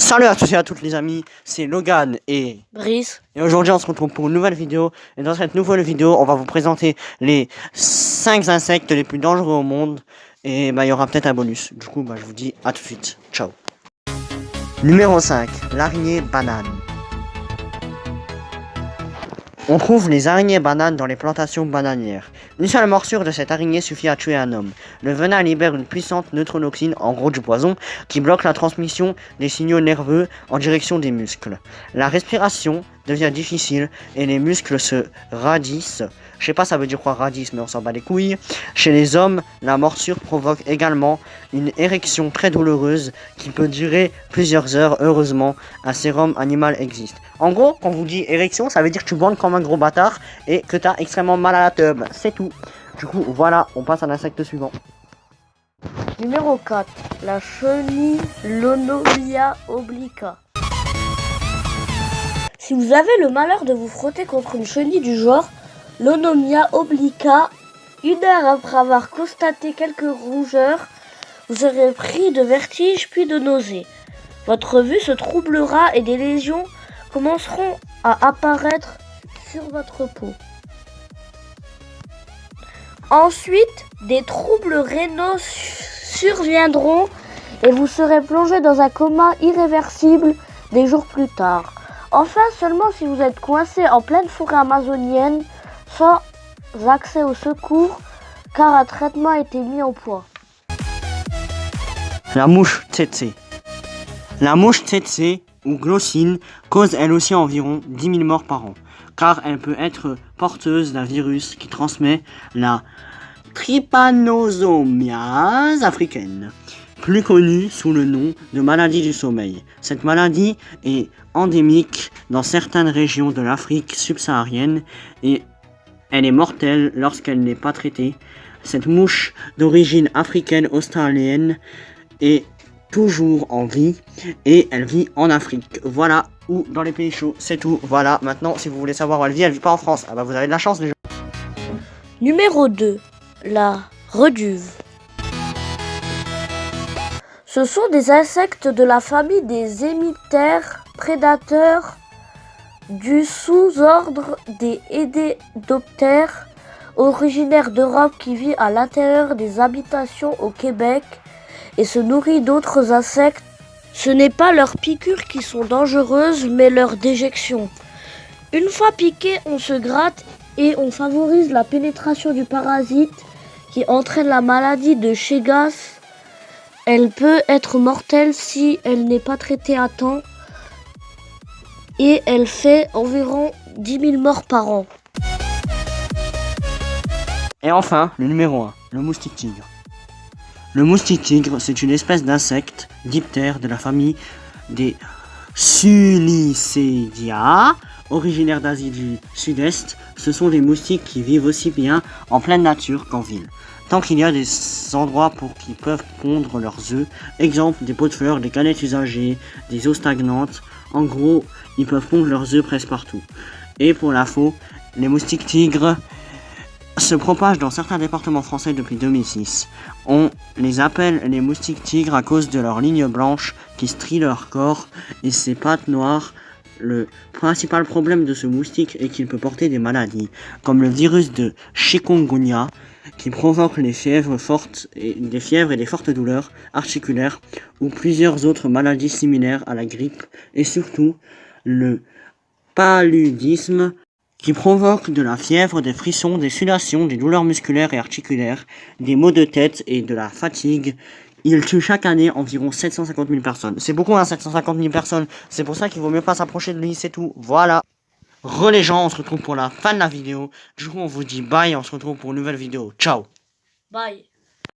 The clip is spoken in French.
Salut à tous et à toutes les amis, c'est Logan et Brice. Et aujourd'hui on se retrouve pour une nouvelle vidéo. Et dans cette nouvelle vidéo, on va vous présenter les 5 insectes les plus dangereux au monde. Et il y aura peut-être un bonus. Du coup, je vous dis à tout de suite. Ciao. Numéro 5, l'araignée banane. On trouve les araignées bananes dans les plantations bananières. Une seule morsure de cette araignée suffit à tuer un homme. Le venin libère une puissante neutronoxine, en gros du poison, qui bloque la transmission des signaux nerveux en direction des muscles. La respiration devient difficile et les muscles se radissent. Je sais pas ça veut dire quoi radissent, mais on s'en bat les couilles. Chez les hommes, la morsure provoque également une érection très douloureuse qui peut durer plusieurs heures. Heureusement, un sérum animal existe. En gros, quand on vous dit érection, ça veut dire que tu bandes comme un gros bâtard et que tu as extrêmement mal à la teub. C'est tout. Du coup, voilà, on passe à l'insecte suivant. Numéro 4, la chenille Lonomia obliqua. Si vous avez le malheur de vous frotter contre une chenille du genre Lonomia obliqua, une heure après avoir constaté quelques rougeurs, vous serez pris de vertige puis de nausées. Votre vue se troublera et des lésions commenceront à apparaître sur votre peau. Ensuite, des troubles rénaux surviendront et vous serez plongé dans un coma irréversible des jours plus tard. Enfin, seulement si vous êtes coincé en pleine forêt amazonienne sans accès au secours, car un traitement a été mis au point. La mouche tsetse. La mouche tsetse ou glossine cause elle aussi environ 10 000 morts par an, car elle peut être porteuse d'un virus qui transmet la trypanosomiase africaine, plus connue sous le nom de maladie du sommeil. Cette maladie est endémique dans certaines régions de l'Afrique subsaharienne et elle est mortelle lorsqu'elle n'est pas traitée. Cette mouche d'origine africaine-australienne est toujours en vie et elle vit en Afrique. Voilà, ou dans les pays chauds, c'est tout. Voilà, maintenant si vous voulez savoir où elle vit pas en France. Ah vous avez de la chance déjà. Numéro 2, la reduve. Ce sont des insectes de la famille des hémiptères prédateurs du sous-ordre des Hédédoptères, originaire d'Europe qui vit à l'intérieur des habitations au Québec et se nourrit d'autres insectes. Ce n'est pas leurs piqûres qui sont dangereuses, mais leurs déjections. Une fois piqué, on se gratte et on favorise la pénétration du parasite qui entraîne la maladie de Chagas. Elle peut être mortelle si elle n'est pas traitée à temps et elle fait environ 10 000 morts par an. Et enfin, le numéro 1, le moustique tigre. Le moustique tigre, c'est une espèce d'insecte diptère de la famille des Sulicédia, originaire d'Asie du Sud-Est. Ce sont des moustiques qui vivent aussi bien en pleine nature qu'en ville, tant qu'il y a des endroits pour qu'ils peuvent pondre leurs œufs. Exemple, des pots de fleurs, des canettes usagées, des eaux stagnantes. En gros, ils peuvent pondre leurs œufs presque partout. Et pour l'info, les moustiques tigres se propagent dans certains départements français depuis 2006. On les appelle les moustiques tigres à cause de leurs lignes blanches qui strient leur corps et ses pattes noires. Le principal problème de ce moustique est qu'il peut porter des maladies, comme le virus de chikungunya, qui provoque les fièvres fortes et des fortes douleurs articulaires, ou plusieurs autres maladies similaires à la grippe, et surtout le paludisme, qui provoque de la fièvre, des frissons, des sudations, des douleurs musculaires et articulaires, des maux de tête et de la fatigue. Il tue chaque année environ 750 000 personnes. C'est beaucoup, 750 000 personnes. C'est pour ça qu'il vaut mieux pas s'approcher de lui, c'est tout. Voilà. Les gens, on se retrouve pour la fin de la vidéo. Du coup, on vous dit bye, on se retrouve pour une nouvelle vidéo. Ciao. Bye.